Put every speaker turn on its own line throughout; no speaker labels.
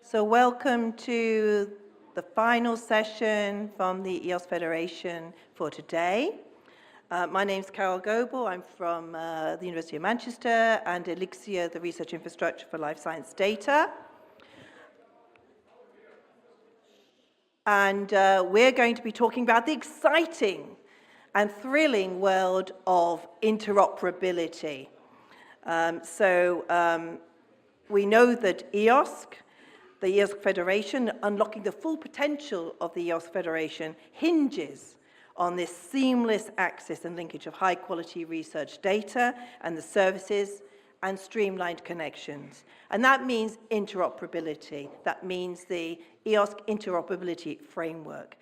So welcome to the final session from the EOS Federation for today. My name's Carol Goebel. I'm from the University of Manchester and Elixir, the Research Infrastructure for Life Science Data. And we're going to be talking about the exciting and thrilling world of interoperability. We know that EOSC, the EOSC Federation, unlocking the full potential of the EOSC Federation, hinges on this seamless access and linkage of high-quality research data and the services and streamlined connections. And that means interoperability. That means the EOSC Interoperability Framework.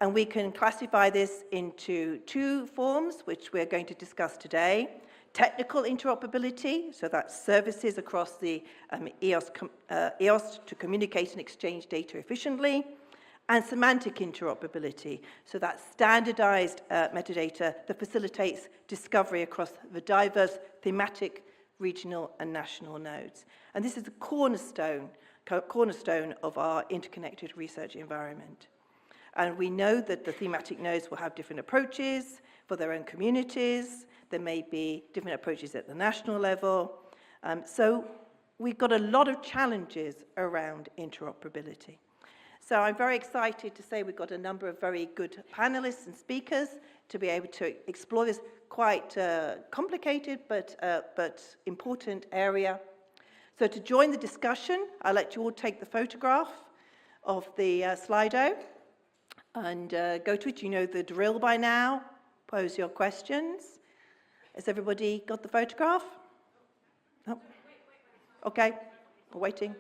And we can classify this into two forms, which we're going to discuss today. Technical interoperability, so that's services across the EOS to communicate and exchange data efficiently, and semantic interoperability, so that's standardized metadata that facilitates discovery across the diverse thematic, regional, and national nodes. And this is the cornerstone of our interconnected research environment. And we know that the thematic nodes will have different approaches for their own communities. There may be different approaches at the national level. So we've got a lot of challenges around interoperability. So I'm very excited to say we've got a number of very good panelists and speakers to be able to explore this quite complicated but important area. So to join the discussion, I'll let you all take the photograph of the Slido and go to it. You know the drill by now. Pose your questions. Has everybody got the photograph? No? Okay, we're waiting.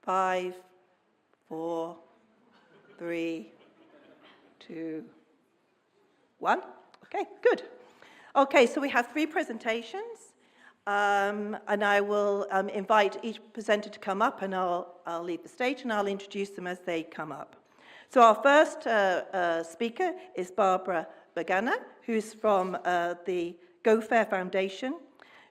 5, 4, 3, 2, 1. Okay, good. Okay, so we have 3 presentations, and I will invite each presenter to come up, and I'll leave the stage, and I'll introduce them as they come up. So our first speaker is Barbara Bagana, who's from the Go Fair Foundation.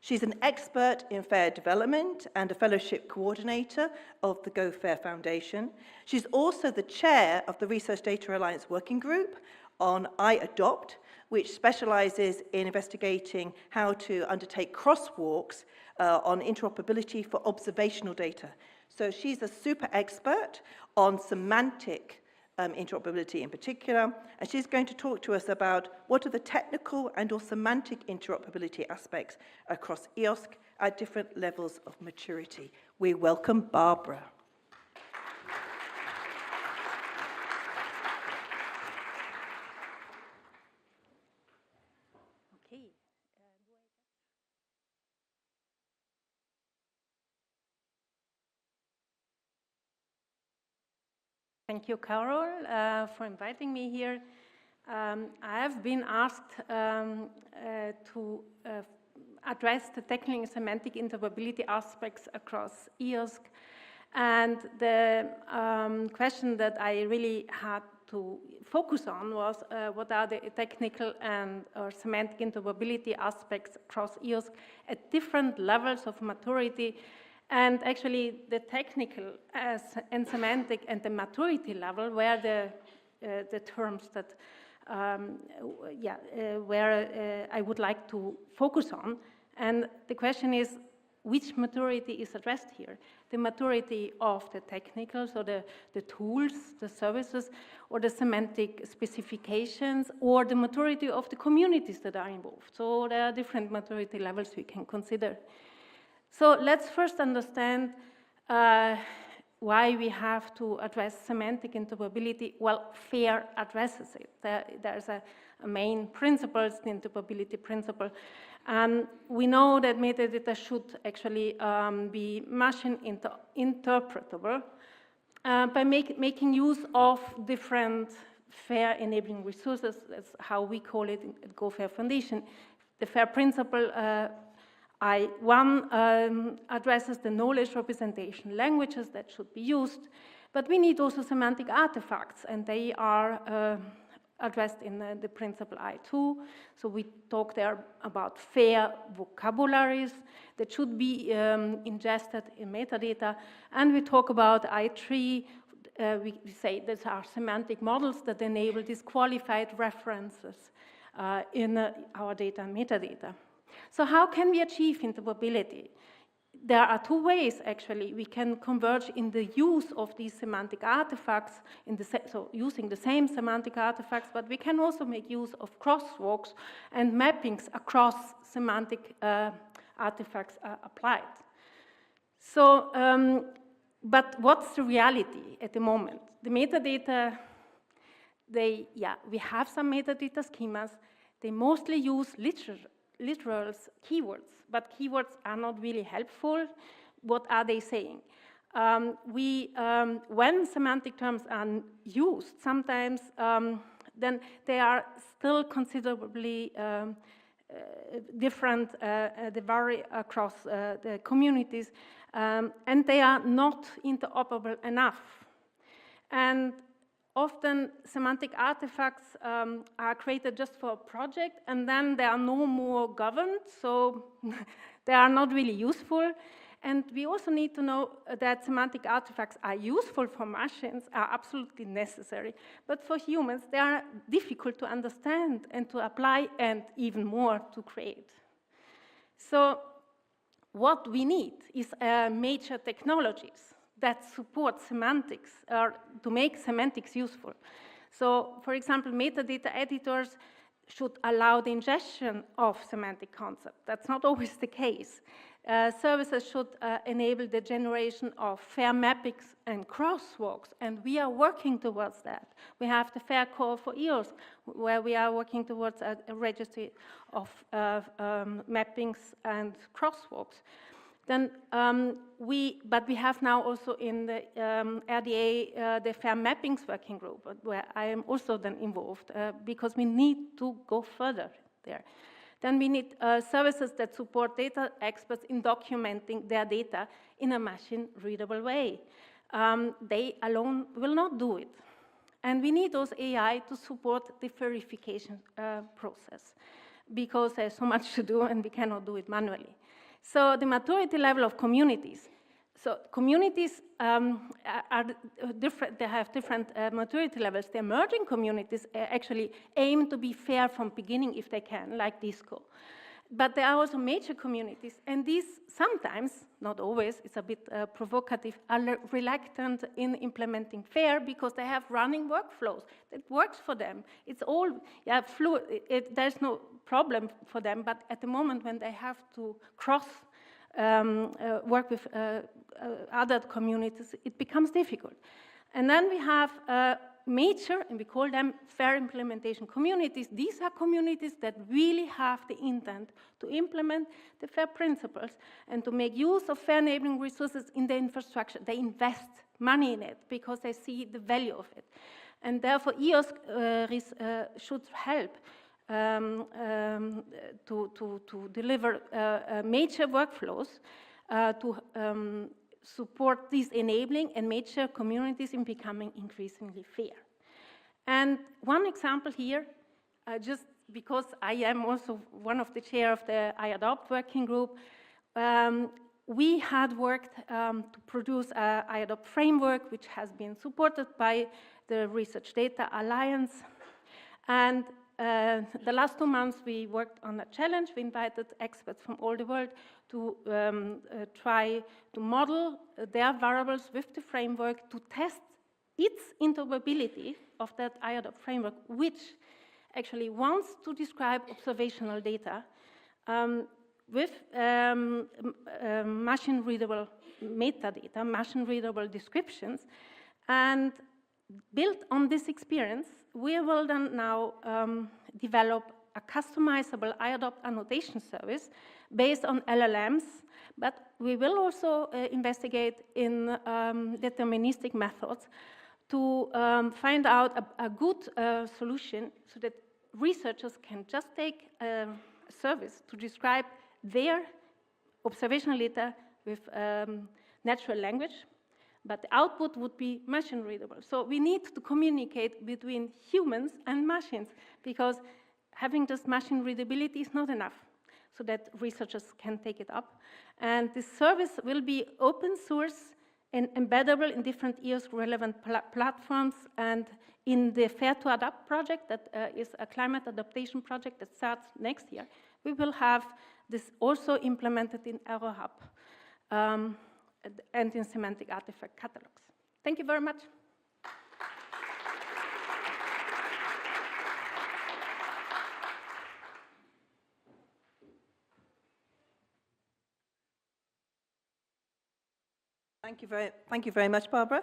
She's an expert in fair development and a fellowship coordinator of the Go Fair Foundation. She's also the chair of the Research Data Alliance Working Group on iAdopt, which specializes in investigating how to undertake crosswalks on interoperability for observational data. So she's a super expert on semantic interoperability in particular, and she's going to talk to us about what are the technical and or semantic interoperability aspects across EOSC at different levels of maturity. We welcome Barbara.
Okay. Thank you, Carol, for inviting me here. I have been asked to address the technical and semantic interoperability aspects across EOSC. And the question that I really had to focus on was what are the technical and or semantic interoperability aspects across EOSC at different levels of maturity. And actually, the technical and semantic and the maturity level were the terms that, where I would like to focus on. And the question is, which maturity is addressed here? The maturity of the technical, so the tools, the services, or the semantic specifications, or the maturity of the communities that are involved. So there are different maturity levels we can consider. So let's first understand why we have to address semantic interoperability. Well, FAIR addresses it. There's a main principle, it's the interoperability principle. And we know that metadata should actually be machine interpretable by making use of different FAIR enabling resources. That's how we call it at Go Fair Foundation. The FAIR principle one addresses the knowledge representation languages that should be used, but we need also semantic artifacts, and they are addressed in the principle I2. So we talk there about fair vocabularies that should be ingested in metadata. And we talk about I3. We say these are semantic models that enable disqualified references in our data and metadata. So how can we achieve interoperability? There are two ways, actually. We can converge in the use of these semantic artifacts, so using the same semantic artifacts, but we can also make use of crosswalks and mappings across semantic artifacts applied. So, but what's the reality at the moment? The metadata, we have some metadata schemas. They mostly use literal keywords, but keywords are not really helpful. What are they saying? When semantic terms are used, sometimes then they are still considerably different, they vary across the communities, and they are not interoperable enough. And often semantic artifacts are created just for a project, and then they are no more governed, so they are not really useful. And we also need to know that semantic artifacts are useful for machines, are absolutely necessary. But for humans, they are difficult to understand and to apply, and even more to create. So what we need is major technologies that support semantics, or to make semantics useful. So, for example, metadata editors should allow the ingestion of semantic concepts. That's not always the case. Services should enable the generation of fair mappings and crosswalks, and we are working towards that. We have the FAIR Core for EOSC, where we are working towards a registry of mappings and crosswalks. Then but we have now also in the RDA the Fair Mappings Working Group, where I am also then involved, because we need to go further there. Then we need services that support data experts in documenting their data in a machine-readable way. They alone will not do it. And we need those AI to support the verification process, because there's so much to do and we cannot do it manually. So the maturity level of communities. So communities are different, they have different maturity levels. The emerging communities actually aim to be fair from beginning if they can, like DISCO. But there are also major communities, and these sometimes, not always, it's a bit provocative, are reluctant in implementing FAIR because they have running workflows that works for them. It's all fluid, there's no problem for them, but at the moment when they have to work with other communities, it becomes difficult. And then we have major, and we call them fair implementation communities. These are communities that really have the intent to implement the FAIR principles and to make use of fair enabling resources in the infrastructure. They invest money in it because they see the value of it. And therefore, EOSC should help to deliver major workflows to support these enabling and major communities in becoming increasingly fair. And one example here, just because I am also one of the chair of the iAdopt working group, we had worked to produce a iAdopt framework, which has been supported by the Research Data Alliance. And the last 2 months, we worked on a challenge. We invited experts from all the world to try to model their variables with the framework to test its interoperability of that iAdopt framework, which actually wants to describe observational data with machine-readable metadata, machine-readable descriptions. And built on this experience, we will then now develop a customizable iAdopt annotation service based on LLMs, but we will also investigate in deterministic methods to find out a good solution so that researchers can just take a service to describe their observational data with natural language but the output would be machine readable. So we need to communicate between humans and machines, because having just machine readability is not enough, so that researchers can take it up. And this service will be open source and embeddable in different EOSC relevant platforms, and in the Fair to Adapt project, that is a climate adaptation project that starts next year, we will have this also implemented in ErrorHub and in semantic artifact catalogs. Thank you very much.
Thank you very much, Barbara.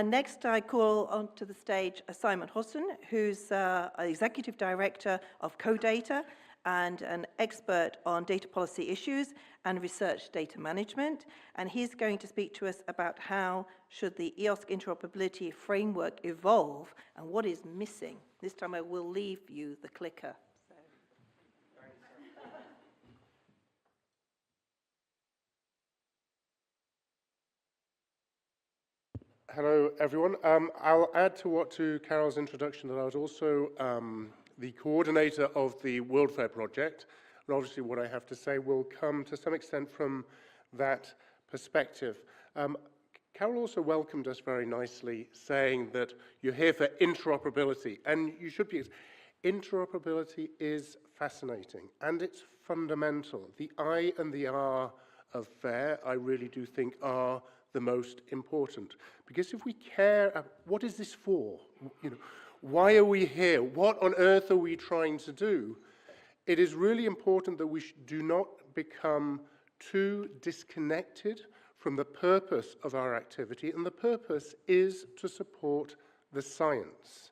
Next, I call onto the stage Simon Hosson, who's Executive Director of CoData and an expert on data policy issues and research data management. And he's going to speak to us about how should the EOSC interoperability framework evolve and what is missing. This time I will leave you the clicker.
Hello, everyone. I'll add to Carol's introduction that I was also the coordinator of the World Fair project, and obviously what I have to say will come to some extent from that perspective. Carol also welcomed us very nicely, saying that you're here for interoperability, and you should be. Interoperability is fascinating, and it's fundamental. The I and the R of FAIR, I really do think, are the most important. Because if we care, what is this for? You know, why are we here? What on earth are we trying to do? It is really important that we do not become too disconnected from the purpose of our activity, and the purpose is to support the science.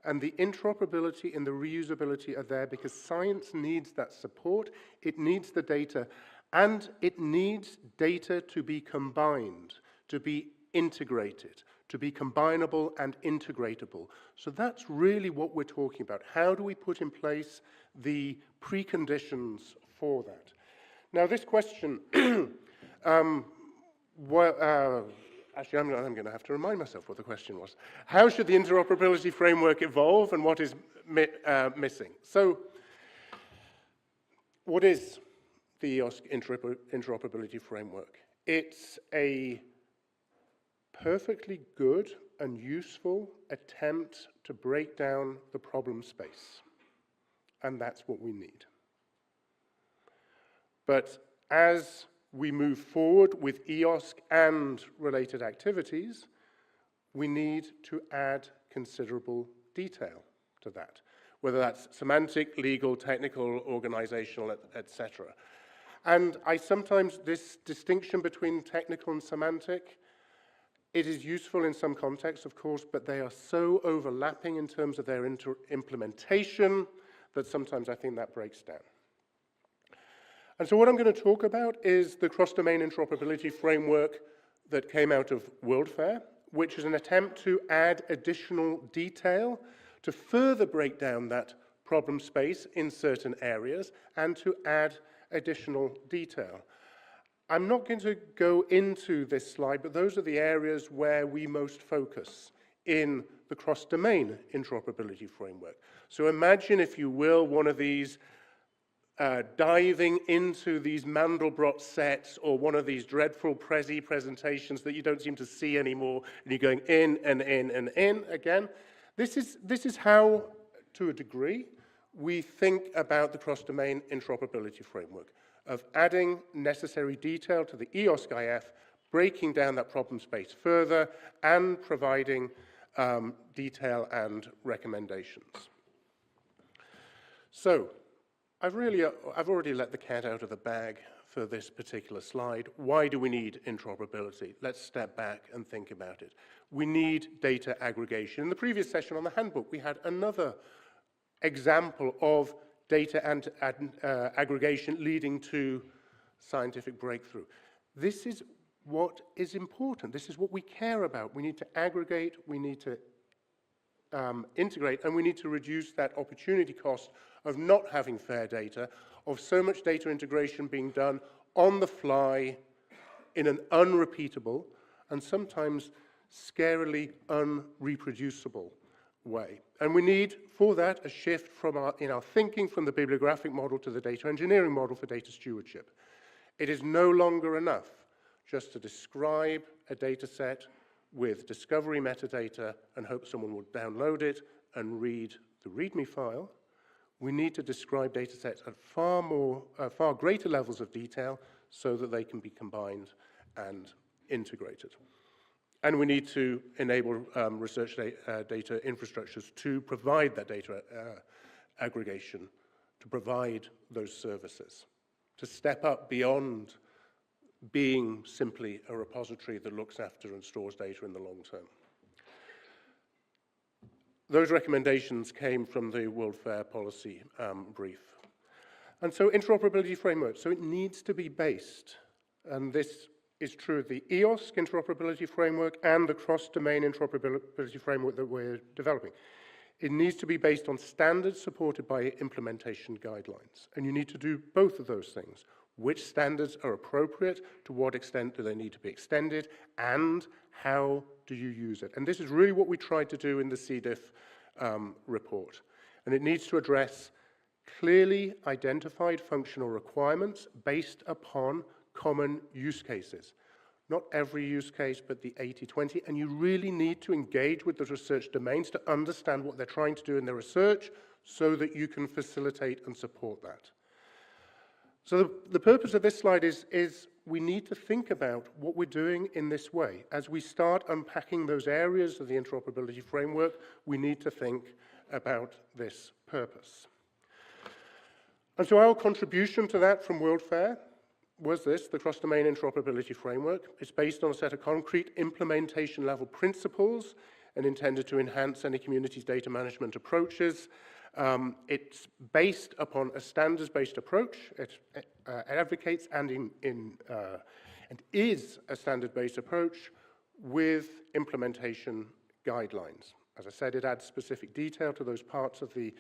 And the interoperability and the reusability are there because science needs that support, it needs the data, and it needs data to be combined, to be integrated, to be combinable and integratable. So that's really what we're talking about. How do we put in place the preconditions for that? Now, this question, actually, I'm going to have to remind myself what the question was. How should the interoperability framework evolve, and what is missing? So, what is the EOSC interoperability framework? It's a perfectly good and useful attempt to break down the problem space, and that's what we need. But as we move forward with EOSC and related activities, we need to add considerable detail to that, whether that's semantic, legal, technical, organizational, etc. And this distinction between technical and semantic, it is useful in some contexts, of course, but they are so overlapping in terms of their implementation that sometimes I think that breaks down. And so what I'm going to talk about is the cross-domain interoperability framework that came out of World Fair, which is an attempt to add additional detail to further break down that problem space in certain areas and to add additional detail. I'm not going to go into this slide, but those are the areas where we most focus in the cross-domain interoperability framework. So imagine, if you will, one of these diving into these Mandelbrot sets or one of these dreadful Prezi presentations that you don't seem to see anymore, and you're going in and in and in again. This is how, to a degree, we think about the cross-domain interoperability framework, of adding necessary detail to the EOSC IF, breaking down that problem space further, and providing detail and recommendations. So, I've already let the cat out of the bag for this particular slide. Why do we need interoperability? Let's step back and think about it. We need data aggregation. In the previous session on the handbook, we had another example of data and aggregation leading to scientific breakthrough. This is what is important. This is what we care about. We need to aggregate, we need to integrate, and we need to reduce that opportunity cost of not having fair data, of so much data integration being done on the fly in an unrepeatable and sometimes scarily unreproducible way. And we need, for that, a shift in our thinking from the bibliographic model to the data engineering model for data stewardship. It is no longer enough just to describe a data set with discovery metadata and hope someone will download it and read the README file. We need to describe data sets at far greater levels of detail so that they can be combined and integrated. And we need to enable research data infrastructures to provide that data aggregation, to provide those services, to step up beyond being simply a repository that looks after and stores data in the long term. Those recommendations came from the World Fair policy brief. And so interoperability framework, so it needs to be based, and this is true of the EOSC interoperability framework and the cross-domain interoperability framework that we're developing. It needs to be based on standards supported by implementation guidelines. And you need to do both of those things. Which standards are appropriate, to what extent do they need to be extended, and how do you use it? And this is really what we tried to do in the CDIF report. And it needs to address clearly identified functional requirements based upon common use cases. Not every use case, but the 80-20, and you really need to engage with the research domains to understand what they're trying to do in their research so that you can facilitate and support that. So the purpose of this slide is we need to think about what we're doing in this way. As we start unpacking those areas of the interoperability framework, we need to think about this purpose. And so our contribution to that from World Fair was this, the cross-domain interoperability framework. It's based on a set of concrete implementation level principles and intended to enhance any community's data management approaches. It's based upon a standards-based approach. It advocates and is a standard-based approach with implementation guidelines. As I said, it adds specific detail to those parts of the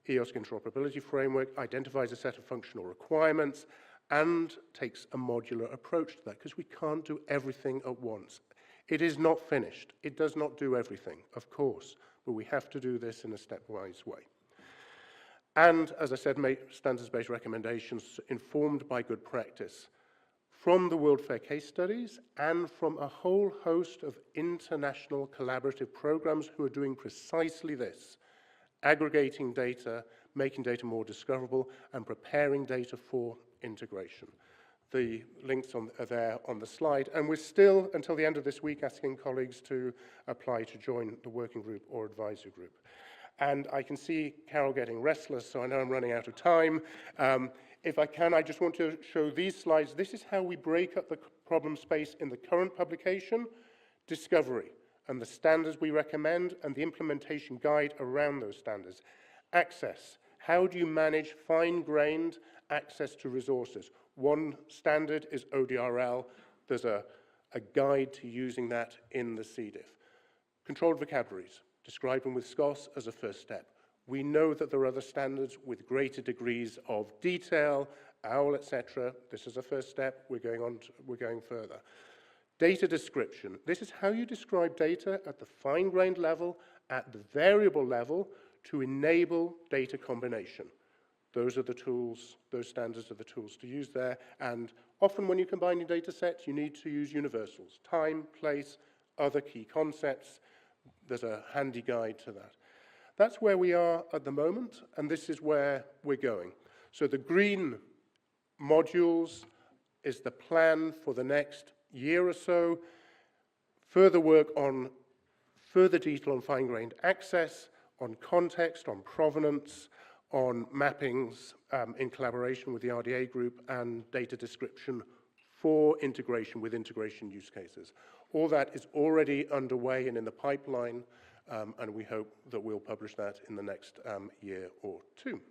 EOSC interoperability framework, identifies a set of functional requirements, and takes a modular approach to that, because we can't do everything at once. It is not finished. It does not do everything, of course, but we have to do this in a stepwise way. And, as I said, make standards-based recommendations informed by good practice from the World Fair case studies and from a whole host of international collaborative programs who are doing precisely this, aggregating data, making data more discoverable, and preparing data for integration. The links are there on the slide, and we're still, until the end of this week, asking colleagues to apply to join the working group or advisory group. And I can see Carol getting restless, so I know I'm running out of time. If I can, I just want to show these slides. This is how we break up the problem space in the current publication, discovery, and the standards we recommend, and the implementation guide around those standards. Access. How do you manage fine-grained access to resources? One standard is ODRL. There's a guide to using that in the CDIF. Controlled vocabularies. Describe them with SCOS as a first step. We know that there are other standards with greater degrees of detail, OWL, etc. This is a first step. We're going further. Data description. This is how you describe data at the fine-grained level, at the variable level, to enable data combination. Those are the tools, those standards are the tools to use there. And often when you're combining data sets, you need to use universals. Time, place, other key concepts. There's a handy guide to that. That's where we are at the moment, and this is where we're going. So the green modules is the plan for the next year or so. Further work on further detail on fine-grained access, on context, on provenance, on mappings in collaboration with the RDA group, and data description for integration with integration use cases. All that is already underway and in the pipeline, and we hope that we'll publish that in the next year or two.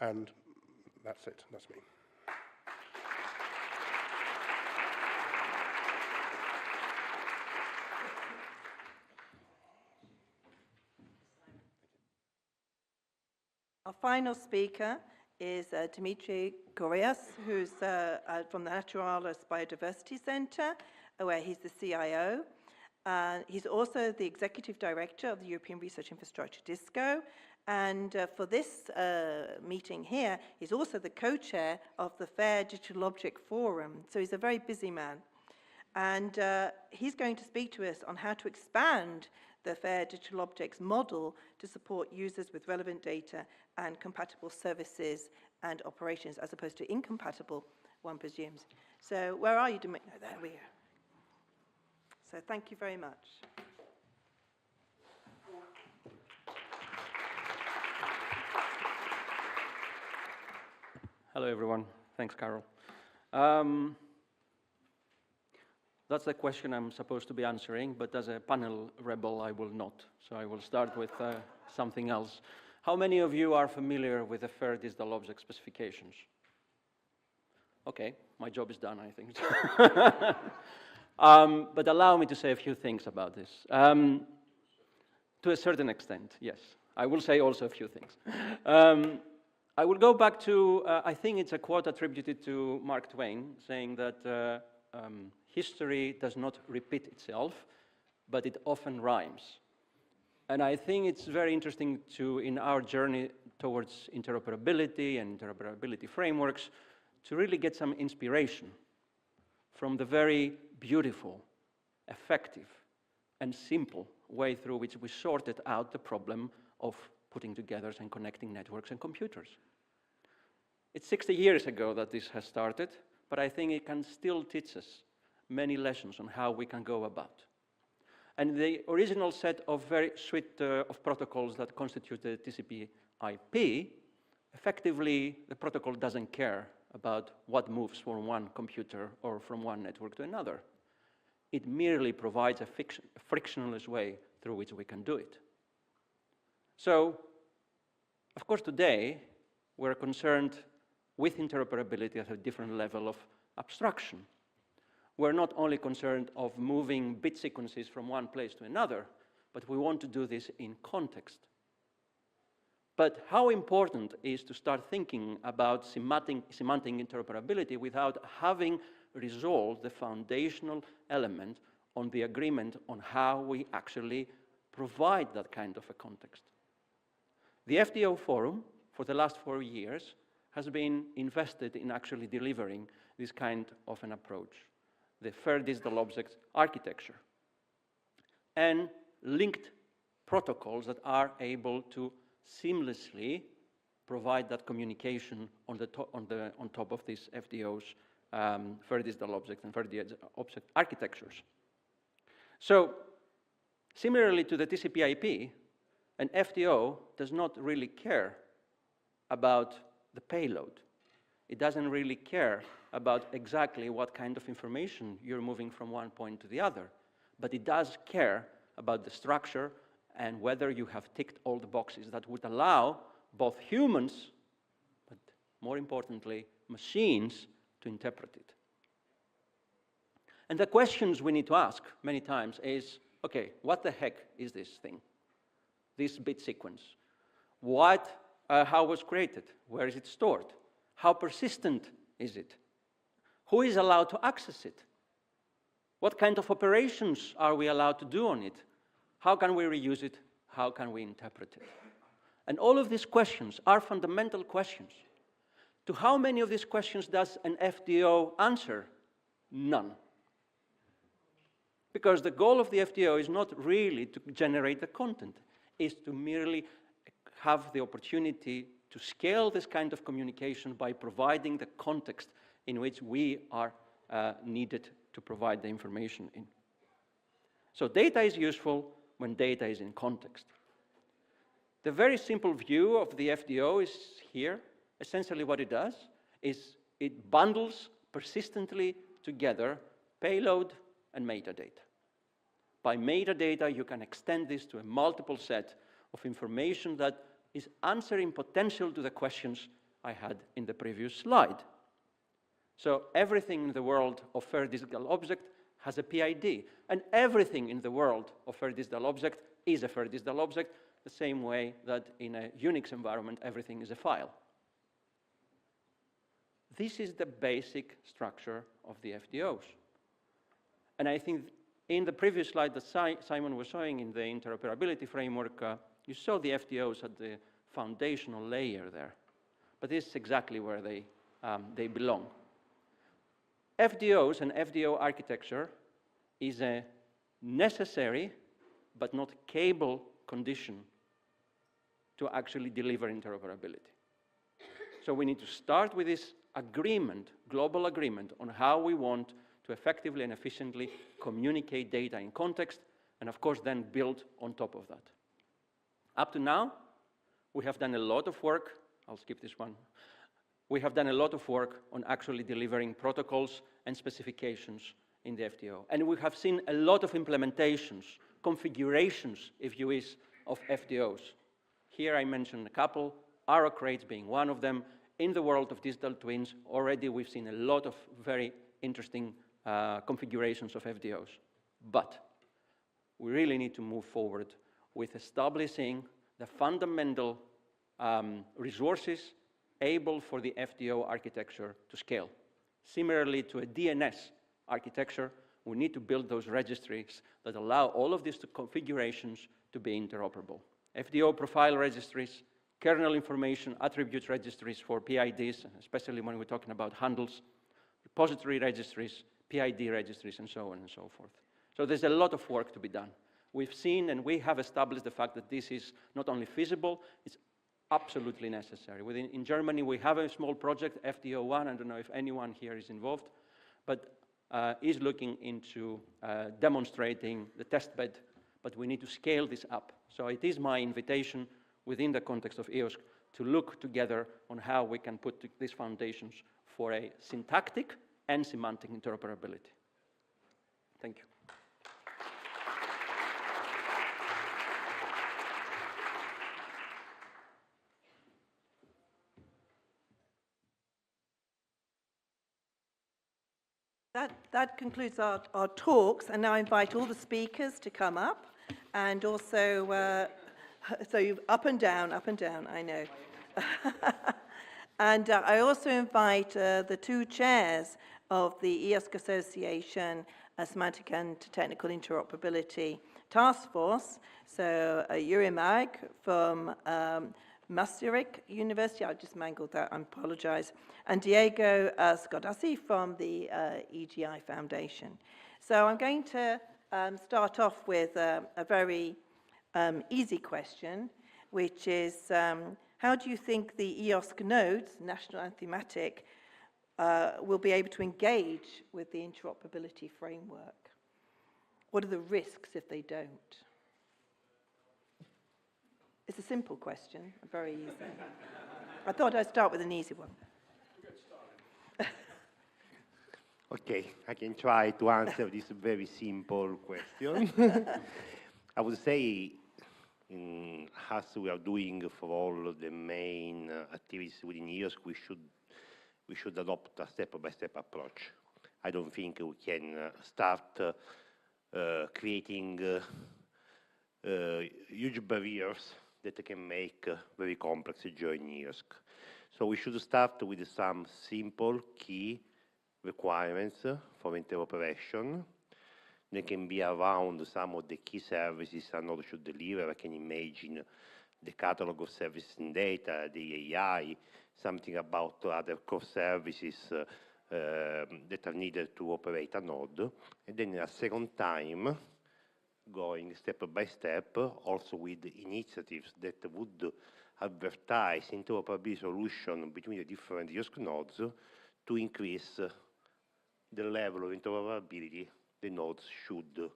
And that's it, that's me.
Our final speaker is Dimitri Gorias, who's from the Naturalis Biodiversity Center, where he's the CIO. He's also the Executive Director of the European Research Infrastructure, DISCO. And for this meeting here, he's also the co-chair of the FAIR Digital Object Forum. So he's a very busy man. And he's going to speak to us on how to expand the FAIR Digital Objects model to support users with relevant data and compatible services and operations, as opposed to incompatible, one presumes. So where are you, Dominic? No, there we are. So thank you very much.
Hello, everyone. Thanks, Carol. That's the question I'm supposed to be answering, but as a panel rebel, I will not. So I will start with something else. How many of you are familiar with the FAIR Digital Object specifications? Okay, my job is done, I think. But allow me to say a few things about this. To a certain extent, yes. I will say also a few things. I will go back to, I think it's a quote attributed to Mark Twain, saying that history does not repeat itself, but it often rhymes. And I think it's very interesting to, in our journey towards interoperability and interoperability frameworks, to really get some inspiration from the very beautiful, effective, and simple way through which we sorted out the problem of putting together and connecting networks and computers. It's 60 years ago that this has started, but I think it can still teach us many lessons on how we can go about. And the original set of very suite of protocols that constitute the TCP/IP, effectively, the protocol doesn't care about what moves from one computer or from one network to another. It merely provides a frictionless way through which we can do it. So, of course, today, we're concerned with interoperability at a different level of abstraction. We're not only concerned of moving bit sequences from one place to another, but we want to do this in context. But how important is to start thinking about semantic interoperability without having resolved the foundational element on the agreement on how we actually provide that kind of a context? The FDO Forum, for the last 4 years, has been invested in actually delivering this kind of an approach, the FAIR Digital Object architecture, and linked protocols that are able to seamlessly provide that communication on top of these FDOs, FAIR Digital Object and FAIR Digital Object architectures. So, similarly to the TCP/IP, an FDO does not really care about the payload. It doesn't really care about exactly what kind of information you're moving from one point to the other, but it does care about the structure and whether you have ticked all the boxes that would allow both humans, but more importantly, machines, to interpret it. And the questions we need to ask many times is, okay, what the heck is this thing? This bit sequence? How was created? Where is it stored? How persistent is it? Who is allowed to access it? What kind of operations are we allowed to do on it? How can we reuse it? How can we interpret it? And all of these questions are fundamental questions. To how many of these questions does an FDO answer? None. Because the goal of the FDO is not really to generate the content, it's to merely have the opportunity to scale this kind of communication by providing the context in which we are needed to provide the information in. So data is useful when data is in context. The very simple view of the FDO is here. Essentially what it does is it bundles persistently together payload and metadata. By metadata, you can extend this to a multiple set of information that is answering potential to the questions I had in the previous slide. So everything in the world of FAIR Digital Object has a PID, and everything in the world of FAIR Digital Object is a FAIR Digital Object, the same way that in a Unix environment, everything is a file. This is the basic structure of the FDOs. And I think in the previous slide that Simon was showing in the interoperability framework, you saw the FDOs at the foundational layer there. But this is exactly where they belong. FDOs and FDO architecture is a necessary but not capable condition to actually deliver interoperability. So we need to start with this agreement, global agreement, on how we want to effectively and efficiently communicate data in context, and of course then build on top of that. Up to now, we have done a lot of work. I'll skip this one. We have done a lot of work on actually delivering protocols and specifications in the FDO. And we have seen a lot of implementations, configurations, if you wish, of FDOs. Here I mentioned a couple, Arocrates being one of them. In the world of digital twins, already we've seen a lot of very interesting configurations of FDOs. But we really need to move forward with establishing the fundamental resources able for the FDO architecture to scale. Similarly to a DNS architecture, we need to build those registries that allow all of these configurations to be interoperable. FDO profile registries, kernel information, attribute registries for PIDs, especially when we're talking about handles, repository registries, PID registries, and so on and so forth. So there's a lot of work to be done. We've seen and we have established the fact that this is not only feasible, it's absolutely necessary. In Germany, we have a small project, FDO1, I don't know if anyone here is involved, but is looking into demonstrating the testbed, but we need to scale this up. So it is my invitation within the context of EOSC to look together on how we can put these foundations for a syntactic and semantic interoperability. Thank you.
That concludes our talks, and now I invite all the speakers to come up, and also, so you up and down, I know. And I also invite the two chairs of the EOSC Association Semantic and Technical Interoperability Task Force, so Yuri Mag from Maastricht University, I just mangled that, I apologize, and Diego Scodassi from the EGI Foundation. So I'm going to start off with a very easy question, which is, how do you think the EOSC nodes, national and thematic, will be able to engage with the interoperability framework? What are the risks if they don't? It's a simple question, very easy. I thought I'd start with an easy one.
Okay, I can try to answer this very simple question. I would say, as we are doing for all of the main activities within EOSC, we should adopt a step-by-step approach. I don't think we can start creating huge barriers that can make very complex journey EOSC. So we should start with some simple key requirements for interoperation. They can be around some of the key services a node should deliver. I can imagine the catalog of services and data, the AI, something about other core services that are needed to operate a node. And then at a second time, going step by step, also with initiatives that would advertise interoperability solution between the different EOSC nodes to increase the level of interoperability the nodes should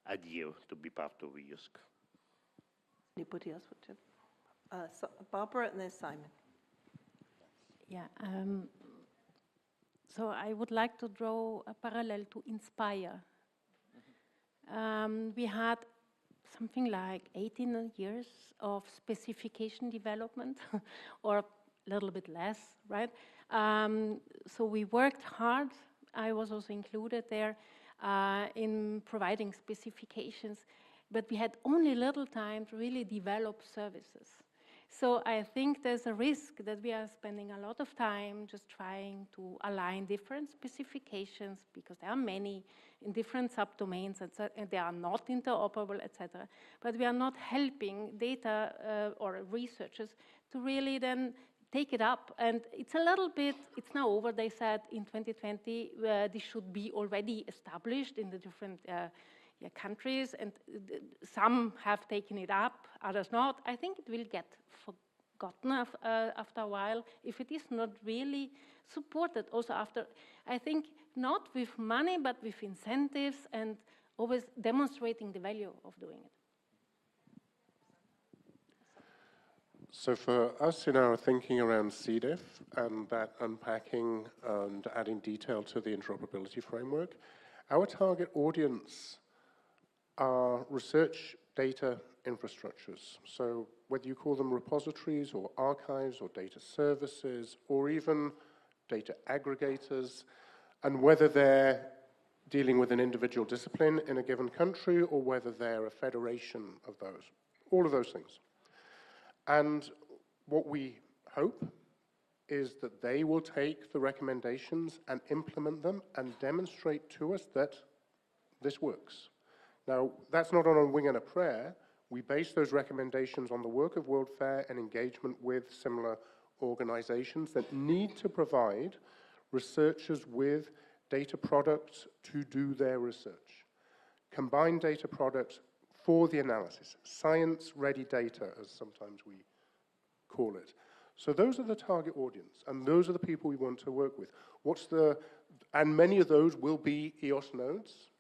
adhere to be part of EOSC.
Anybody else want to? Barbara and then Simon.
Yeah, so I would like to draw a parallel to Inspire. We had something like 18 years of specification development, or a little bit less, right? So we worked hard. I was also included there in providing specifications, but we had only little time to really develop services. So I think there's a risk that we are spending a lot of time just trying to align different specifications, because there are many in different subdomains, and they are not interoperable, etc. But we are not helping data or researchers to really then take it up. And it's a little bit, it's now over, they said in 2020, this should be already established in the different countries, and some have taken it up, others not. I think it will get forgotten after a while if it is not really supported also after, I think, not with money, but with incentives and always demonstrating the value of doing it.
So for us in our thinking around CDIF and that unpacking and adding detail to the interoperability framework, our target audience are research data infrastructures. So whether you call them repositories or archives or data services or even data aggregators, and whether they're dealing with an individual discipline in a given country or whether they're a federation of those, all of those things. And what we hope is that they will take the recommendations and implement them and demonstrate to us that this works. Now, that's not on a wing and a prayer. We base those recommendations on the work of World Fair and engagement with similar organizations that need to provide researchers with data products to do their research. Combined data products for the analysis, science-ready data, as sometimes we call it. So those are the target audience, and those are the people we want to work with. And many of those will be EOS nodes,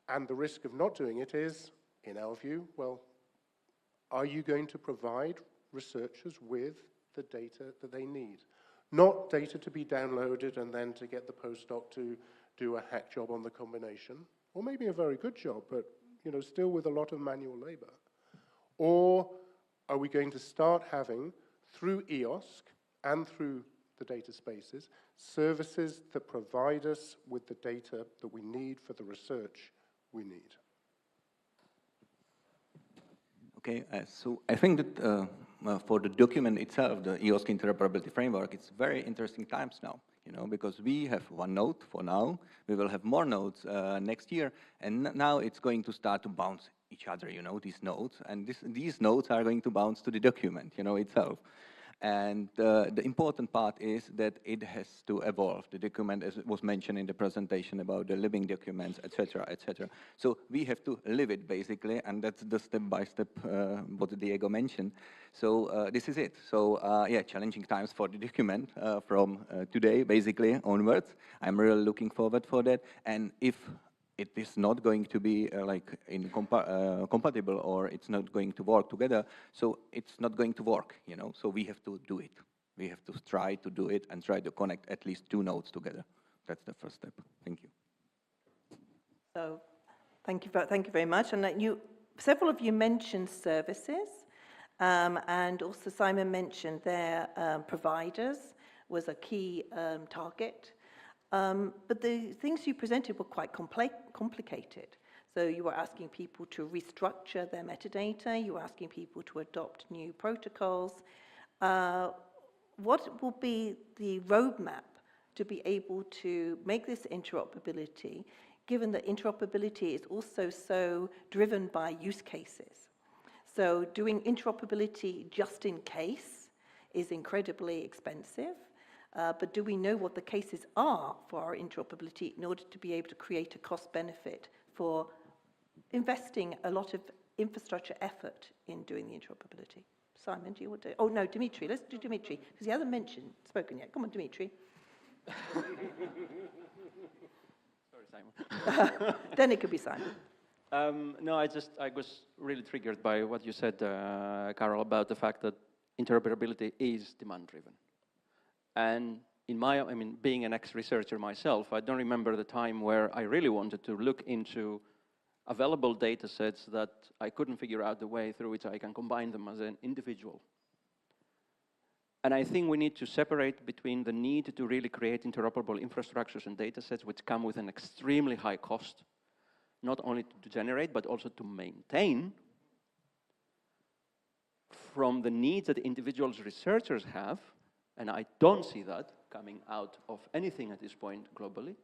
and the risk of not doing it is, in our view, well, are you going to provide researchers with the data that they need? Not data to be downloaded and then to get the postdoc to do a hack job on the combination, or maybe a very good job, but still with a lot of manual labor. Or are we going to start having, through EOSC and through the data spaces, services that provide us with the data that we need for the research we need?
Okay, so I think that for the document itself, the EOSC Interoperability Framework, it's very interesting times now, because we have one node for now, we will have more nodes next year, and now it's going to start to bounce each other, these nodes, and these nodes are going to bounce to the document, itself. And the important part is that it has to evolve. The document, as was mentioned in the presentation about the living documents, etc., etc. So we have to live it, basically, and that's the step-by-step what Diego mentioned. So this is it. So yeah, challenging times for the document from today, basically, onwards. I'm really looking forward for that. And if it is not going to be compatible, or it's not going to work together, so it's not going to work, so we have to do it. We have to try to do it and try to connect at least two nodes together. That's the first step. Thank you.
So thank you very much. And several of you mentioned services, and also Simon mentioned their providers was a key target. But the things you presented were quite complicated. So you were asking people to restructure their metadata, you were asking people to adopt new protocols. What will be the roadmap to be able to make this interoperability, given that interoperability is also so driven by use cases? So doing interoperability just in case is incredibly expensive. But do we know what the cases are for our interoperability in order to be able to create a cost benefit for investing a lot of infrastructure effort in doing the interoperability? Simon, do you want to? Oh, no, Dimitri. Let's do Dimitri, because he hasn't spoken yet. Come on, Dimitri.
Sorry, Simon.
Then it could be Simon.
No, I was really triggered by what you said, Carol, about the fact that interoperability is demand-driven. And being an ex-researcher myself, I don't remember the time where I really wanted to look into available data sets that I couldn't figure out the way through which I can combine them as an individual. And I think we need to separate between the need to really create interoperable infrastructures and data sets which come with an extremely high cost, not only to generate, but also to maintain, from the needs that individual researchers have, and I don't see that coming out of anything at this point globally,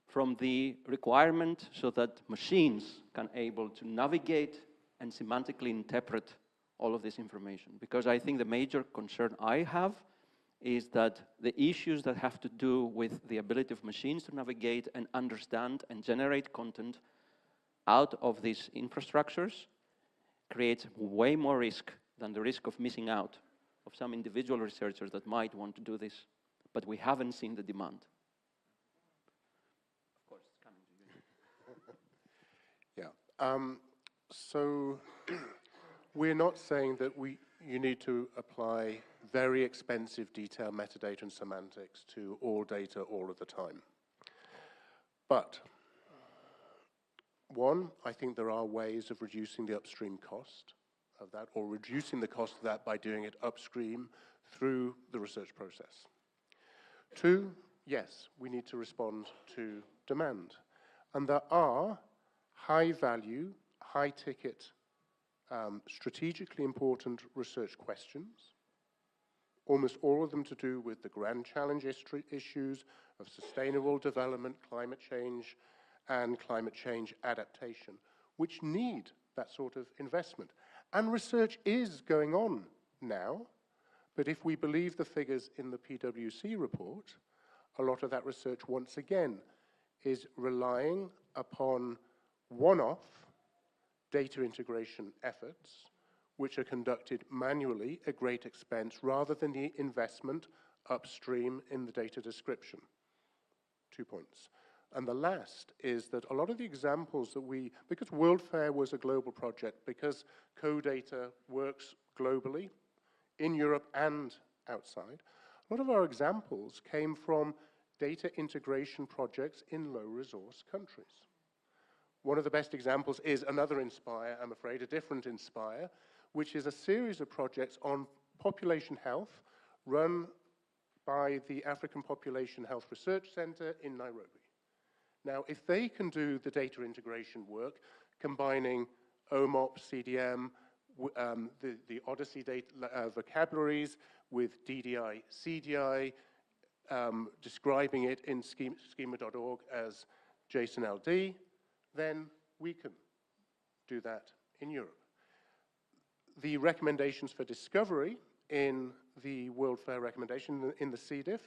from the requirement so that machines can able to navigate and semantically interpret all of this information. Because I think the major concern I have is that the issues that have to do with the ability of machines to navigate and understand and generate content out of these infrastructures creates way more risk than the risk of missing out of some individual researchers that might want to do this, but we haven't seen the demand. Of course, it's coming to you.
Yeah. So we're not saying that you need to apply very expensive detailed metadata and semantics to all data all of the time. But one, I think there are ways of reducing the upstream cost of that, or reducing the cost of that by doing it upstream through the research process. Two, yes, we need to respond to demand. And there are high-value, high-ticket, strategically important research questions, almost all of them to do with the grand challenge issues of sustainable development, climate change, and climate change adaptation, which need that sort of investment. And research is going on now, but if we believe the figures in the PwC report, a lot of that research, once again, is relying upon one-off data integration efforts, which are conducted manually at great expense, rather than the investment upstream in the data description. 2 points. And the last is that a lot of the examples that because World Fair was a global project, because CoData works globally, in Europe and outside, a lot of our examples came from data integration projects in low-resource countries. One of the best examples is another Inspire, I'm afraid, a different Inspire, which is a series of projects on population health run by the African Population Health Research Center in Nairobi. Now, if they can do the data integration work, combining OMOP, CDM, the Odyssey data vocabularies with DDI, CDI, describing it in schema.org as JSON-LD, then we can do that in Europe. The recommendations for discovery in the World Fair recommendation in the CDIF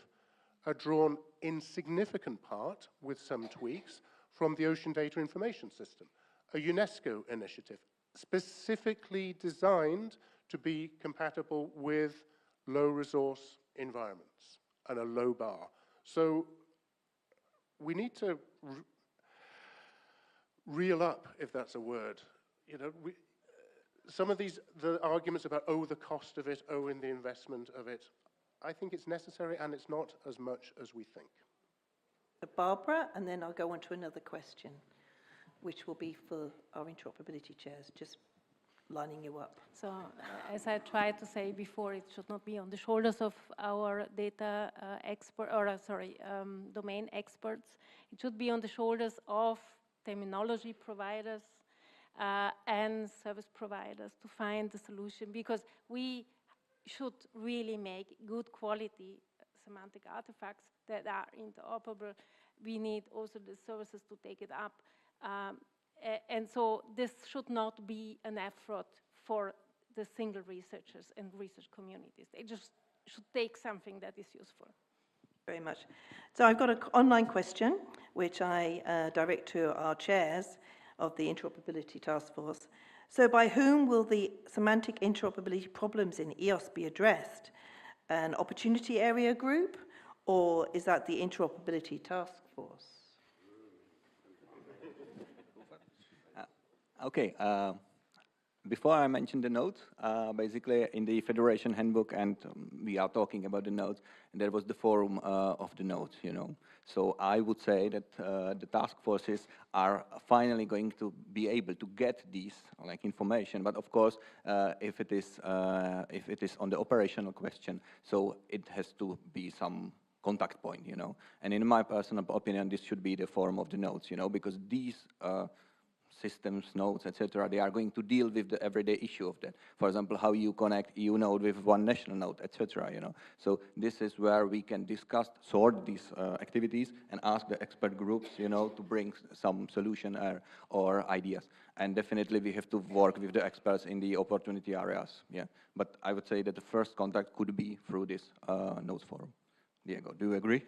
are drawn in significant part, with some tweaks, from the Ocean Data Information System, a UNESCO initiative specifically designed to be compatible with low-resource environments and a low bar. So we need to reel up, if that's a word. You know, some of the arguments about, oh, the cost of it, oh, in the investment of it, I think it's necessary, and it's not as much as we think.
Barbara, and then I'll go on to another question, which will be for our interoperability chairs, just lining you up.
So, as I tried to say before, it should not be on the shoulders of our data domain experts. It should be on the shoulders of terminology providers and service providers to find the solution, because we should really make good quality semantic artifacts that are interoperable. We need also the services to take it up. And so this should not be an effort for the single researchers and research communities. They just should take something that is useful.
Very much. So I've got an online question, which I direct to our chairs of the Interoperability Task Force. So by whom will the semantic interoperability problems in EOS be addressed? An opportunity area group, or is that the Interoperability Task Force?
Okay. Before I mention the notes, basically in the Federation Handbook, and we are talking about the notes, and there was the forum of the notes, you know. So I would say that the task forces are finally going to be able to get these information. But of course, if it is on the operational question, so it has to be some contact point, you know. And in my personal opinion, this should be the forum of the notes, you know, because these systems, nodes, etc., they are going to deal with the everyday issue of that. For example, how you connect EU node with one national node, etc. So this is where we can discuss, sort these activities, and ask the expert groups, to bring some solution or ideas. And definitely we have to work with the experts in the opportunity areas. Yeah, but I would say that the first contact could be through this nodes forum. Diego, do you agree?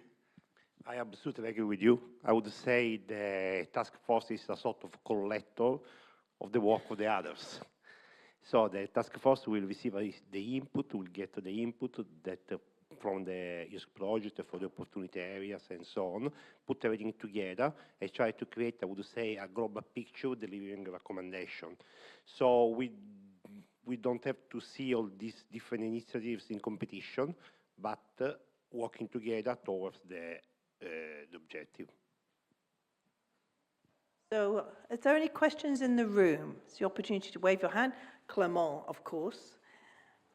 I absolutely agree with you. I would say the task force is a sort of collector of the work of the others. So the task force will receive the input, will get the input that from the EOSC project for the opportunity areas and so on, put everything together and try to create, I would say, a global picture delivering a recommendation. So we don't have to see all these different initiatives in competition, but working together towards the objective.
So, is there any questions in the room? It's the opportunity to wave your hand. Clement, of course.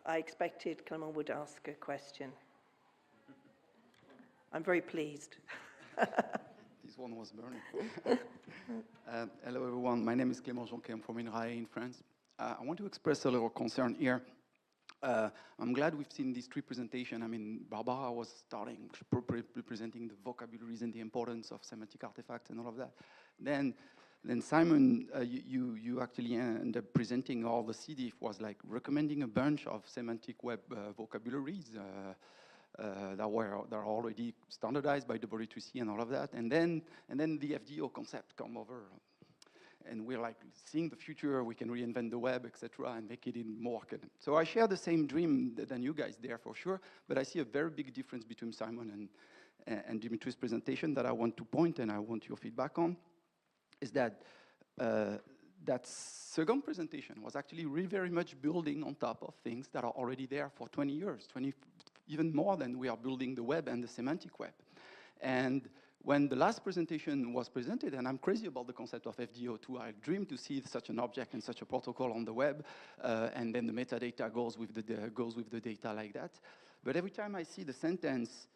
I expected Clement would ask a question. I'm very pleased.
This one was burning. Hello, everyone. My name is Clément Jonquet. I'm from INRAE in France. I want to express a little concern here. I'm glad we've seen these three presentations. I mean, Barbara was starting presenting the vocabularies and the importance of semantic artifacts and all of that. Then Simon, you actually ended up presenting all the CDF was like recommending a bunch of semantic web vocabularies that are already standardized by W3C and all of that. And then the FDO concept come over. And we're like seeing the future, we can reinvent the web, etc., and make it in more academic. So I share the same dream than you guys there for sure, but I see a very big difference between Simon and Dimitri's presentation that I want to point and I want your feedback on, is that that second presentation was actually really very much building on top of things that are already there for 20 years, even more than we are building the web and the semantic web. And when the last presentation was presented, and I'm crazy about the concept of FDO2, I dream to see such an object and such a protocol on the web, and then the metadata goes with the data like that. But every time I see the sentence,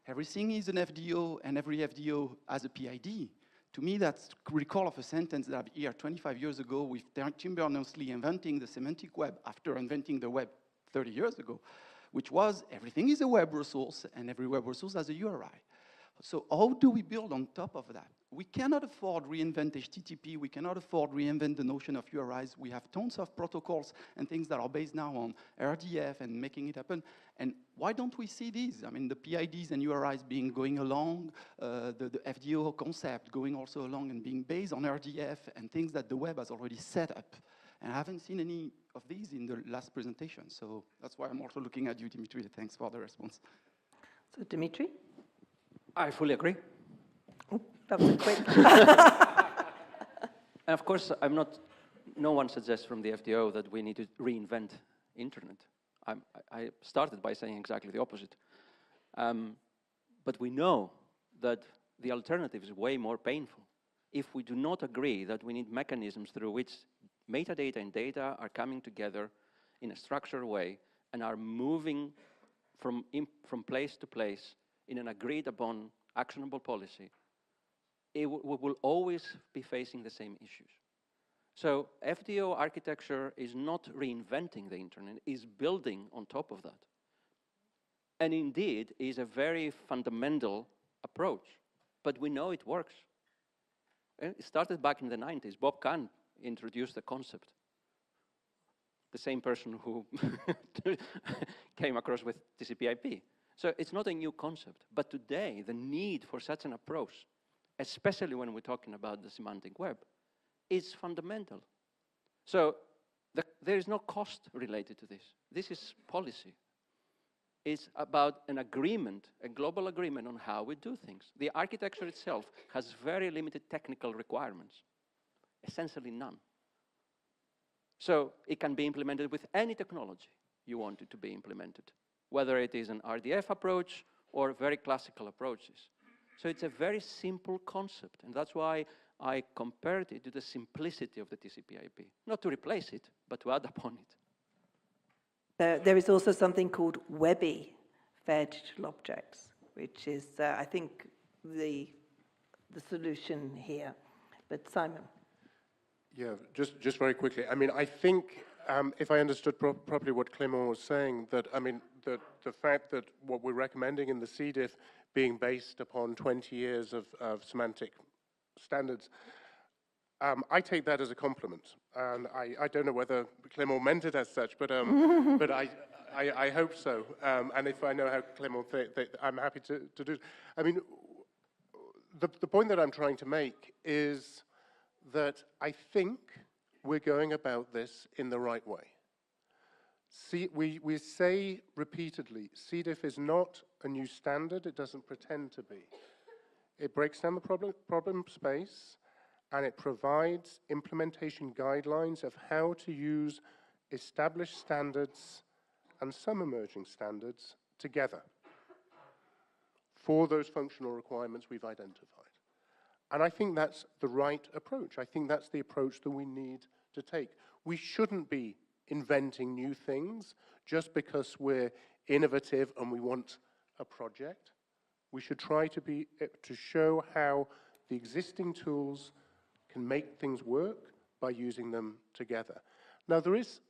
everything is an FDO, and every FDO has a PID, to me that's recall of a sentence that I heard 25 years ago with Tim Berners-Lee inventing the semantic web after inventing the web 30 years ago, which was everything is a web resource and every web resource has a URI. So how do we build on top of that? We cannot afford reinvent HTTP. We cannot afford reinvent the notion of URIs. We have tons of protocols and things that are based now on RDF and making it happen. And why don't we see these? I mean, the PIDs and URIs going along, the FDO concept going also along and being based on RDF and things that the web has already set up. And I haven't seen any of these in the last presentation. So that's why I'm also looking at you, Dimitri. Thanks for the response.
So, Dimitri?
I fully agree.
Oh, that was a quick.
And of course, no one suggests from the FDO that we need to reinvent internet. I started by saying exactly the opposite. But we know that the alternative is way more painful. If we do not agree that we need mechanisms through which metadata and data are coming together in a structured way and are moving from place to place in an agreed upon actionable policy, we will always be facing the same issues. So FDO architecture is not reinventing the internet, is building on top of that. And indeed is a very fundamental approach, but we know it works. It started back in the 90s. Bob Kahn introduced the concept. The same person who came across with TCP/IP. So it's not a new concept, but today the need for such an approach, especially when we're talking about the semantic web, is fundamental. So there is no cost related to this. This is policy. It's about an agreement, a global agreement on how we do things. The architecture itself has very limited technical requirements, essentially none. So it can be implemented with any technology you want it to be implemented, whether it is an RDF approach or very classical approaches. So it's a very simple concept, and that's why I compared it to the simplicity of the TCP/IP. Not to replace it, but to add upon it.
There is also something called WEBI, Fair Digital Objects, which is, I think, the solution here. But Simon.
Yeah, just very quickly. I mean, I think if I understood properly what Clément was saying, that I mean, the fact that what we're recommending in the CDIF being based upon 20 years of semantic standards, I take that as a compliment, and I don't know whether Clément meant it as such, but but I hope so. And if I know how Clément I'm happy to do. I mean, the point that I'm trying to make is that I think we're going about this in the right way. See, we say repeatedly, CDIF is not a new standard. It doesn't pretend to be. It breaks down the problem space, and it provides implementation guidelines of how to use established standards and some emerging standards together for those functional requirements we've identified. And I think that's the right approach. I think that's the approach that we need to take. We shouldn't be inventing new things just because we're innovative and we want a project. We should try to show how the existing tools can make things work by using them together. Now, there is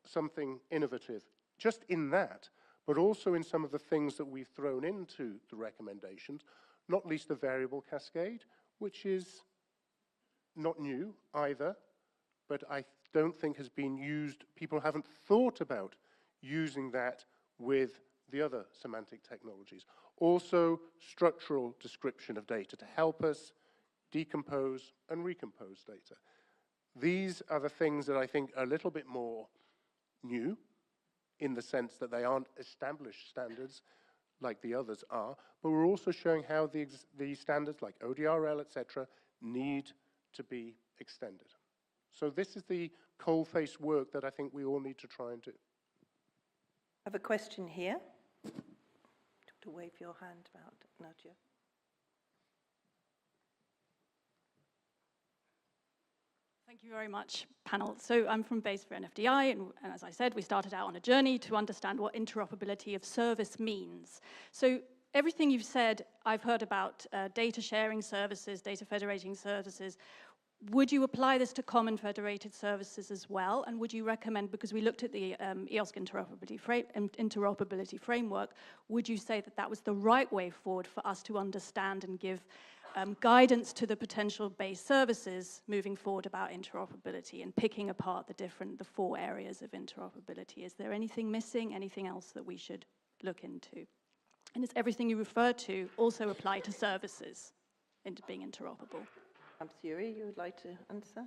something innovative just in that, but also in some of the things that we've thrown into the recommendations, not least the variable cascade, which is not new either, but I don't think has been used. People haven't thought about using that with the other semantic technologies. Also, structural description of data to help us decompose and recompose data. These are the things that I think are a little bit more new in the sense that they aren't established standards like the others are, but we're also showing how the standards like ODRL, etc., need to be extended. So this is the coal-face work that I think we all need to try and do.
I have a question here. To wave your hand about, Nadia.
Thank you very much, panel. So I'm from Base for NFDI, and as I said, we started out on a journey to understand what interoperability of service means. So everything you've said, I've heard about data sharing services, data federating services. Would you apply this to common federated services as well? And would you recommend, because we looked at the EOSC interoperability framework, would you say that that was the right way forward for us to understand and give guidance to the potential base services moving forward about interoperability and picking apart the 4 areas of interoperability? Is there anything missing, anything else that we should look into? And does everything you refer to also apply to services into being interoperable?
Suri, you would like to answer?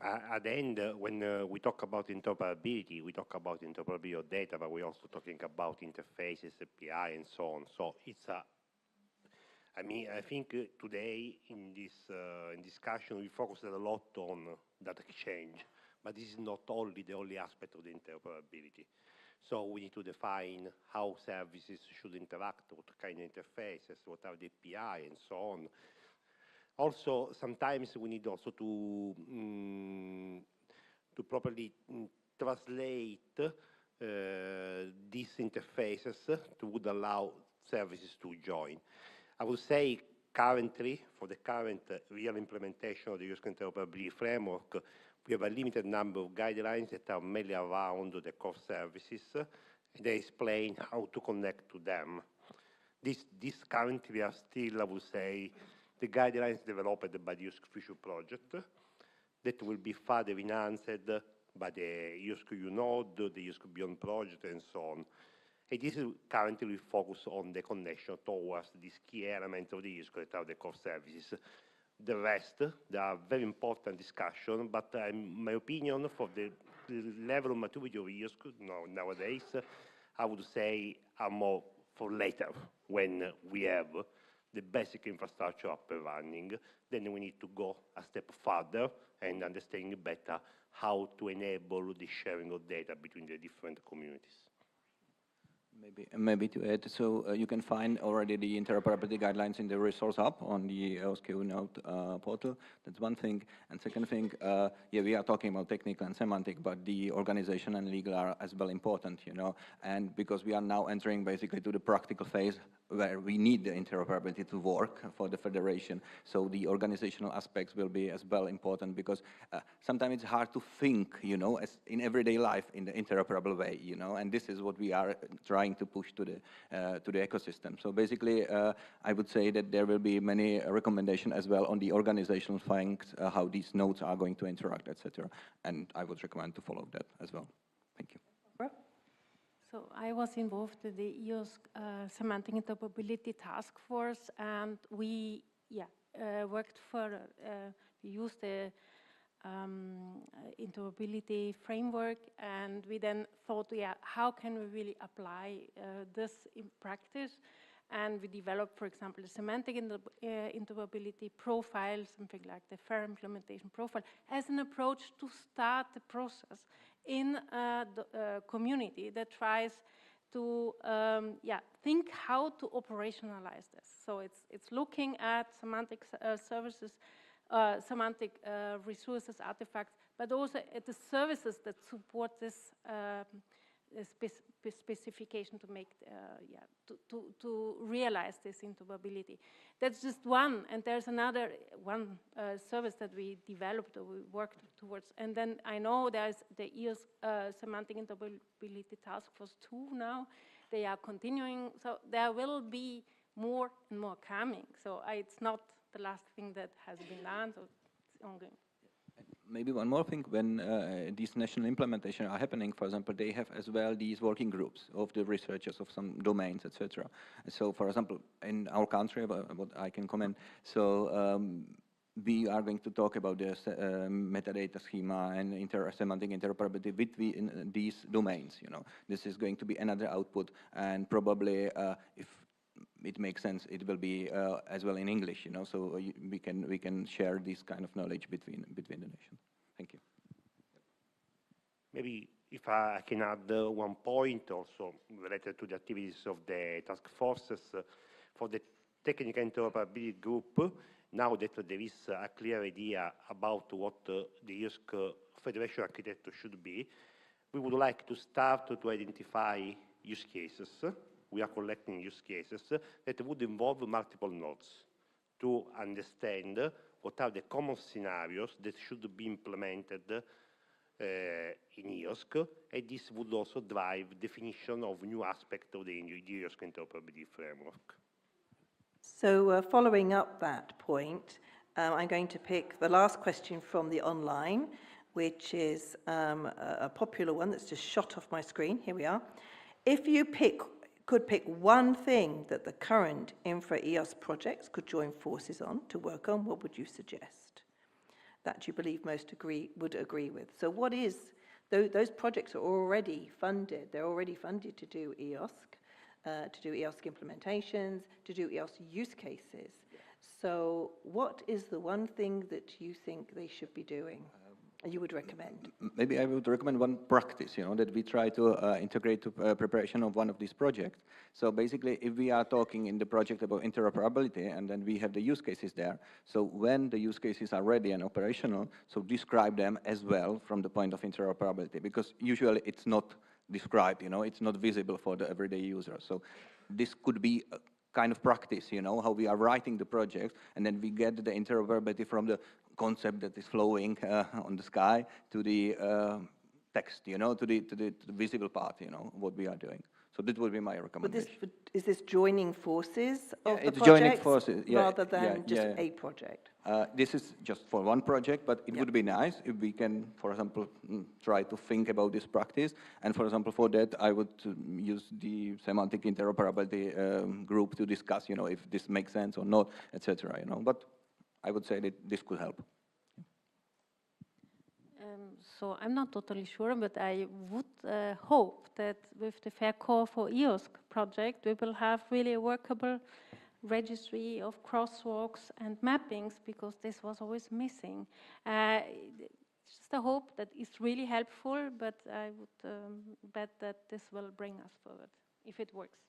At the end, when we talk about interoperability, we talk about interoperability of data, but we're also talking about interfaces, API, and so on. So it's I think today in this discussion, we focused a lot on data exchange, but this is not the only aspect of the interoperability. So we need to define how services should interact, what kind of interfaces, what are the API, and so on. Also, sometimes we need also to properly translate these interfaces to would allow services to join. I would say currently, for the current real implementation of the EOSC Interoperability Framework, we have a limited number of guidelines that are mainly around the core services, and they explain how to connect to them. This currently are still, I would say, the guidelines developed by the EOSC Future project that will be further enhanced by the EOSC UNOD, the EOSC Beyond project, and so on. And this is currently focused on the connection towards these key elements of the EOSC that are the core services. The rest, there are very important discussions, but in my opinion, for the level of maturity of EOSC nowadays, I would say are more for later, when we have the basic infrastructure up and running. Then we need to go a step further and understanding better how to enable the sharing of data between the different communities.
Maybe to add, so you can find already the interoperability guidelines in the resource hub on the EOSC Node portal. That's one thing. And second thing, yeah, we are talking about technical and semantic, but the organization and legal are as well important, you know. And because we are now entering basically to the practical phase, where we need the interoperability to work for the federation. So the organizational aspects will be as well important, because sometimes it's hard to think, you know, as in everyday life in the interoperable way, you know, and this is what we are trying to push to the ecosystem. So basically, I would say that there will be many recommendations as well on the organizational things, how these nodes are going to interact, etc. And I would recommend to follow that as well. Thank you.
So I was involved in the EOSC Semantic Interoperability Task Force, and we worked for, we used the interoperability framework, and we then thought, how can we really apply this in practice? And we developed, for example, the semantic interoperability profile, something like the fair implementation profile, as an approach to start the process in the community that tries to think how to operationalize this. So it's looking at semantic services, semantic resources, artifacts, but also at the services that support this specification to make, to realize this interoperability. That's just one, and there's another one service that we developed or we worked towards. And then I know there's the EOSC Semantic Interoperability Task Force 2 now. They are continuing, so there will be more and more coming. So it's not the last thing that has been done, so it's ongoing.
Maybe one more thing, when these national implementations are happening, for example, they have as well these working groups of the researchers of some domains, etc. So, for example, in our country, what I can comment, so we are going to talk about the metadata schema and semantic interoperability between these domains. You know, this is going to be another output, and probably if it makes sense, it will be as well in English, you know, so we can share this kind of knowledge between the nations. Thank you.
Maybe if I can add one point also related to the activities of the task forces for the technical interoperability group. Now that there is a clear idea about what the EOSC Federation architecture should be, we would like to start to identify use cases. We are collecting use cases that would involve multiple nodes to understand what are the common scenarios that should be implemented in EOSC, and this would also drive definition of new aspects of the EOSC interoperability framework.
So following up that point, I'm going to pick the last question from the online, which is a popular one that's just shot off my screen. Here we are. If you could pick one thing that the current Infra EOS projects could join forces on to work on, what would you suggest that you believe most would agree with? So what is, those projects are already funded, they're already funded to do EOSC, to do EOSC implementations, to do EOSC use cases. So what is the one thing that you think they should be doing? You would recommend?
Maybe I would recommend one practice, you know, that we try to integrate to preparation of one of these projects. So basically, if we are talking in the project about interoperability, and then we have the use cases there, so when the use cases are ready and operational, so describe them as well from the point of interoperability, because usually it's not described, you know, it's not visible for the everyday user. So this could be a kind of practice, you know, how we are writing the project, and then we get the interoperability from the concept that is flowing on the sky to the text, you know, to the visible part, you know, what we are doing. So that would be my recommendation.
But is this joining forces of the
it's
projects
joining forces,
rather than just a project?
This is just for one project, but it would be nice if we can, for example, try to think about this practice. And for example, for that, I would use the semantic interoperability group to discuss, you know, if this makes sense or not, etc. You know, but I would say that this could help.
So I'm not totally sure, but I would hope that with the Fair Core for EOSC project, we will have really a workable registry of crosswalks and mappings, because this was always missing. It's just a hope that is really helpful, but I would bet that this will bring us forward, if it works.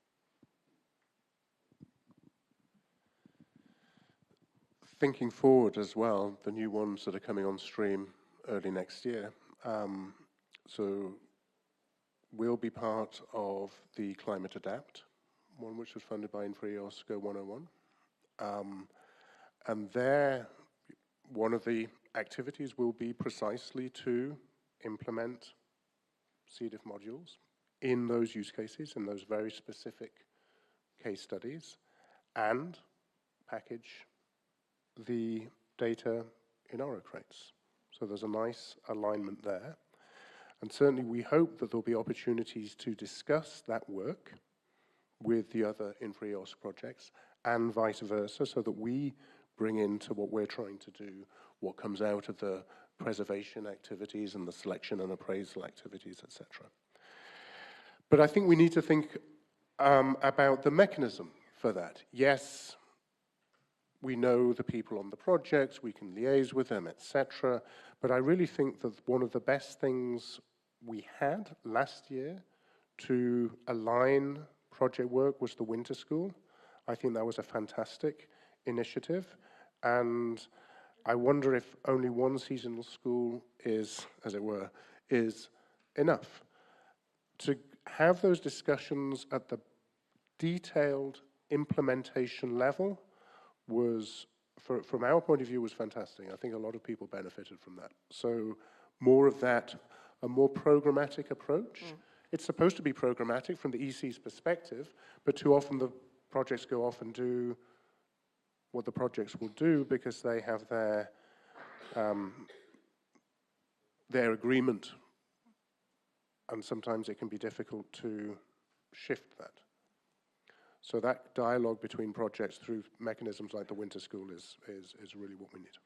Thinking forward as well, the new ones that are coming on stream early next year. So we'll be part of the Climate Adapt one which was funded by EOSC 101. And there, one of the activities will be precisely to implement C. diff modules in those use cases, in those very specific case studies, and package the data in Oracrates. So there's a nice alignment there. And certainly we hope that there'll be opportunities to discuss that work with the other EOSC projects and vice versa, so that we bring into what we're trying to do what comes out of the preservation activities and the selection and appraisal activities, etc. But I think we need to think about the mechanism for that. Yes, we know the people on the projects, we can liaise with them, etc. But I really think that one of the best things we had last year to align project work was the Winter School. I think that was a fantastic initiative. And I wonder if only one seasonal school is, as it were, is enough. To have those discussions at the detailed implementation level was, from our point of view, was fantastic. I think a lot of people benefited from that. So more of that, a more programmatic approach. It's supposed to be programmatic from the EC's perspective, but too often the projects go off and do what the projects will do because they have their agreement, and sometimes it can be difficult to shift that. So that dialogue between projects through mechanisms like the Winter School is really what we need.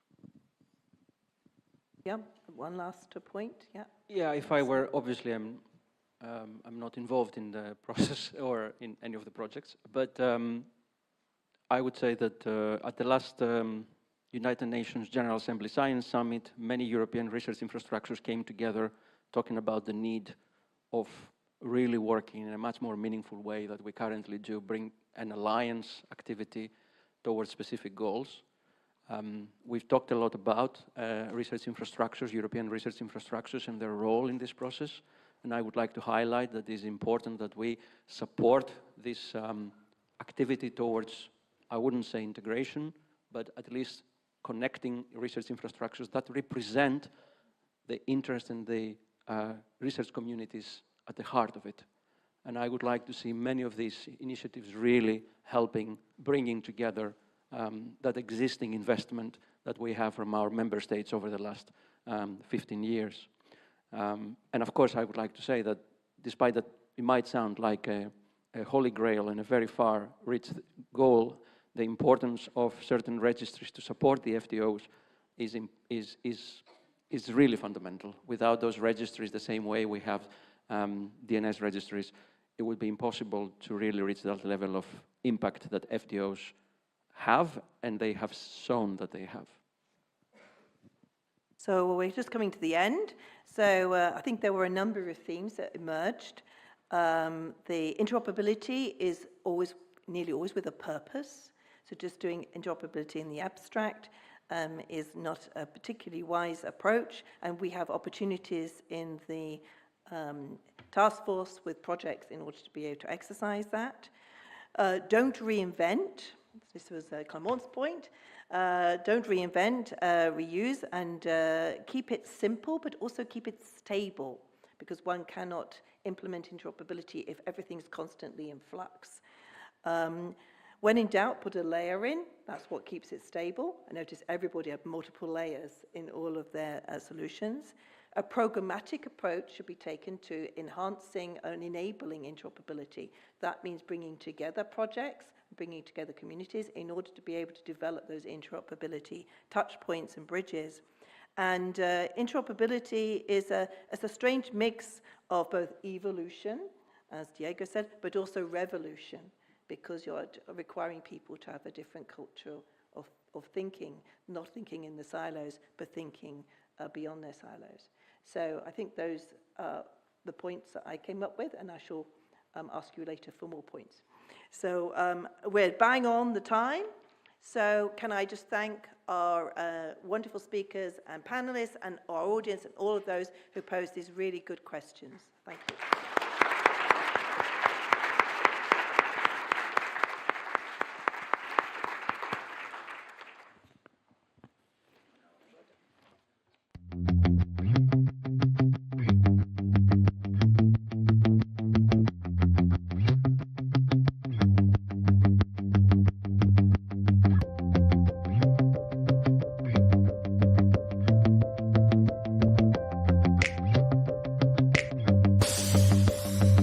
Yeah, one last point, yeah.
Yeah, if I were, obviously I'm not involved in the process or in any of the projects, but I would say that at the last United Nations General Assembly Science Summit, many European research infrastructures came together talking about the need of really working in a much more meaningful way that we currently do, bring an alliance activity towards specific goals. We've talked a lot about research infrastructures, European research infrastructures and their role in this process. And I would like to highlight that it is important that we support this activity towards, I wouldn't say integration, but at least connecting research infrastructures that represent the interest in the research communities at the heart of it. And I would like to see many of these initiatives really helping, bringing together that existing investment that we have from our member states over the last 15 years. And of course, I would like to say that despite that it might sound like a holy grail and a very far-reached goal, the importance of certain registries to support the FDOs is really fundamental. Without those registries, the same way we have DNS registries, it would be impossible to really reach that level of impact that FDOs have, and they have shown that they have.
So we're just coming to the end. So I think there were a number of themes that emerged. The interoperability is nearly always with a purpose. So just doing interoperability in the abstract is not a particularly wise approach. And we have opportunities in the task force with projects in order to be able to exercise that. Don't reinvent. This was Clement's point. Don't reinvent, reuse, and keep it simple, but also keep it stable, because one cannot implement interoperability if everything's constantly in flux. When in doubt, put a layer in. That's what keeps it stable. I notice everybody had multiple layers in all of their solutions. A programmatic approach should be taken to enhancing and enabling interoperability. That means bringing together projects, bringing together communities in order to be able to develop those interoperability touch points and bridges. And interoperability is a strange mix of both evolution, as Diego said, but also revolution, because you're requiring people to have a different culture of thinking, not thinking in the silos, but thinking beyond their silos. So I think those are the points that I came up with, and I shall ask you later for more points. So we're bang on the time. So can I just thank our wonderful speakers and panelists and our audience and all of those who posed these really good questions. Thank you.